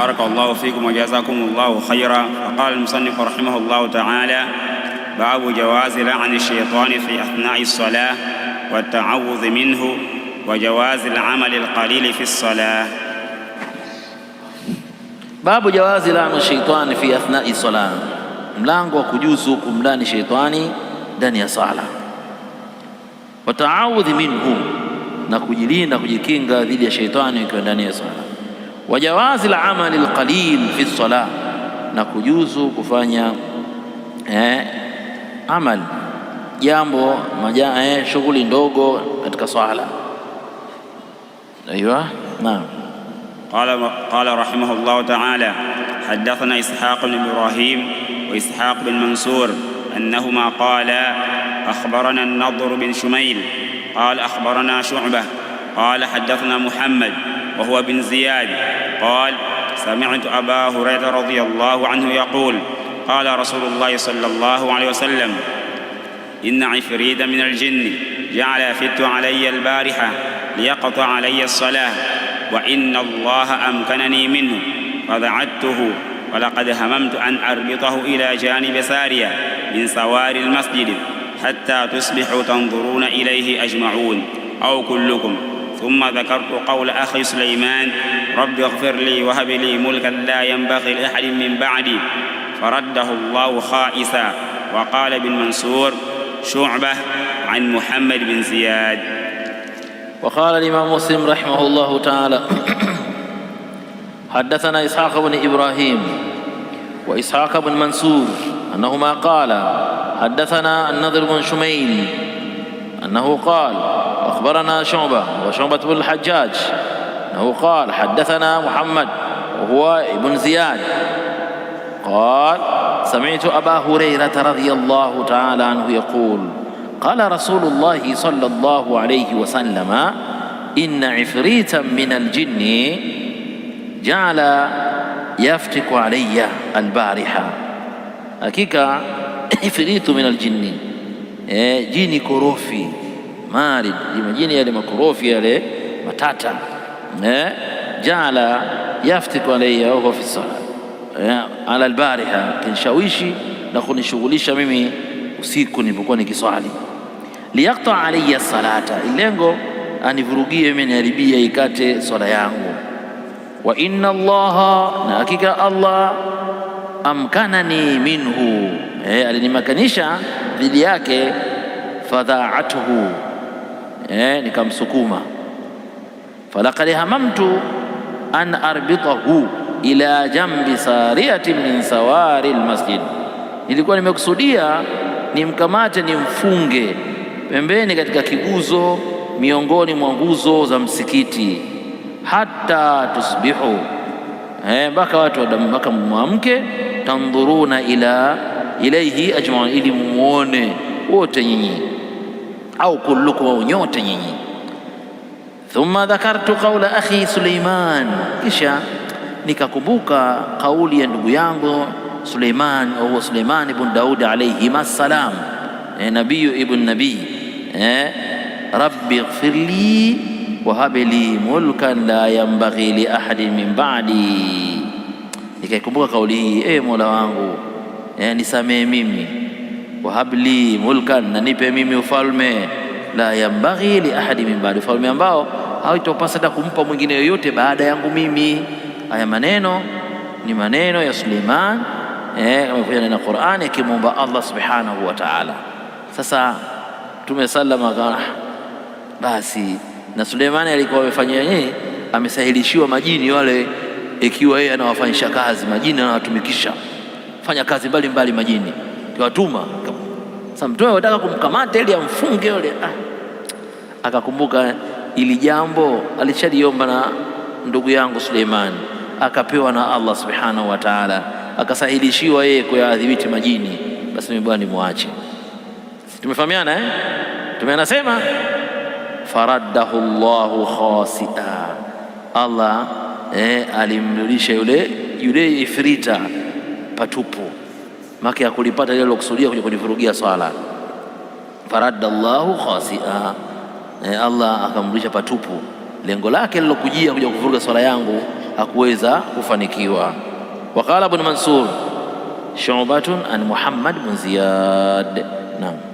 بارك الله فيكم وجزاكم الله خيرا. فقال المصنف رحمه الله تعالى: باب جواز لعن الشيطان في أثناء الصلاة والتعوذ منه وجواز العمل القليل في الصلاة. باب جواز لعن الشيطان في أثناء الصلاة، mlango wa kujuzu kumlani sheitani ndani ya sala. Wataawudhi minhu, na kujilinda kujikinga dhidi ya sheitani ikiwa ndani ya sala. Wajawazi la amali alqalil fi sala, na kujuzu kufanya amal jambo shughuli ndogo katika swala. Aywa, naam. قال رحمه الله تعالى: حدثنا إسحاق بن إبراهيم وإسحاق بن منصور أنهما قالا: أخبرنا النضر بن شميل قال أخبرنا شعبة قال حدثنا محمد وهو بن زياد قال: سمعت أبا هريرة رضي الله عنه يقول: قال رسول الله صلى الله عليه وسلم: إن عفريتا من الجن جعل يفت علي البارحة ليقطع علي الصلاة، وإن الله أمكنني منه فدعوته، ولقد هممت أن أربطه إلى جانب سارية من سوار المسجد حتى تصبحوا تنظرون إليه أجمعون أو كلكم. ثم ذكرت قول أخي سليمان: رب اغفر لي وهب لي ملكا لا ينبغي لأحد من بعدي، فرده الله خائسا. وقال ابن منصور: شعبة عن محمد بن زياد. وقال الإمام مسلم رحمه الله تعالى: حدثنا إسحاق بن إبراهيم وإسحاق بن منصور أنهما قال: حدثنا النضر بن شميل أنه قال: أخبرنا شعبة وشعبة بن الحجاج أنه قال: حدثنا محمد وهو ابن زياد قال: سمعت أبا هريرة رضي الله تعالى عنه يقول: قال رسول الله صلى الله عليه وسلم: إن عفريتا من الجن جعل يفتك علي البارحة. hakika ifritu min aljinni, jini korofi marid, majini yale makorofi yale matata, jaala yaftiku alayya wa fi sala ala albariha, kinishawishi na kunishughulisha mimi usiku nilipokuwa nikiswali. Liyaqta alayya salata, ilengo anivurugie mimi, niharibia ikate swala yangu. Wa inna Allaha, na hakika Allah, amkanani minhu, alinimakanisha dhidi yake. Fadha'atuhu, nikamsukuma. Falaqad hamamtu an arbitahu ila jambi sariyatin min sawari almasjid, nilikuwa nimekusudia nimkamate nimfunge pembeni katika kiguzo miongoni mwa nguzo za msikiti. Hatta tusbihu, mpaka watu mpaka mwamke. Tandhuruna ilaihi ajma'un, ili muone wote nyinyi, au kullukum, au nyote nyinyi. Thumma dhakartu qawla akhi Suleiman, kisha nikakumbuka kauli ya ndugu yangu Suleiman, au Suleiman ibn Daud alayhi salam, nabiyu ibn nabii. Rabbi ighfirli wa habli mulkan la yanbaghi li ahadin min ba'di. Nikaikumbuka kauli hii: Mola wangu, nisamee mimi, wa habli mulkan, na nipe mimi ufalme, la yanbaghi li ahadin min ba'di, ufalme ambao haitopasa hata kumpa mwingine yoyote baada yangu mimi. Haya maneno ni maneno ya Suleiman kama kuja na Qur'ani, akimwomba Allah subhanahu wa ta'ala. Sasa Mtume sallama basi, na Suleimani alikuwa amefanyia nini? Amesahilishiwa majini wale, ikiwa yeye anawafanyisha kazi majini, anawatumikisha fanya kazi mbalimbali majini, kiwatuma. Sasa Mtume anataka kumkamata ili amfunge yule, akakumbuka ili jambo alishaliomba na ndugu yangu Suleiman, akapewa na Allah subhanahu wa ta'ala, akasahilishiwa yeye kuyaadhibiti majini. Basi mimi bwana nimwache. Tumefahamiana Mtume anasema faraddahu Allahu khasi'a, Allah alimrudisha yule ifrita patupu, maki ya kulipata ile lokusudia kuja kunivurugia swala. Faradda Allahu khasi'a, Allah akamrudisha patupu lengo lake lilokujia kuja kuvuruga swala yangu, hakuweza kufanikiwa. Waqala Ibn Mansur Shu'batun an Muhammad bin Ziyad. Naam.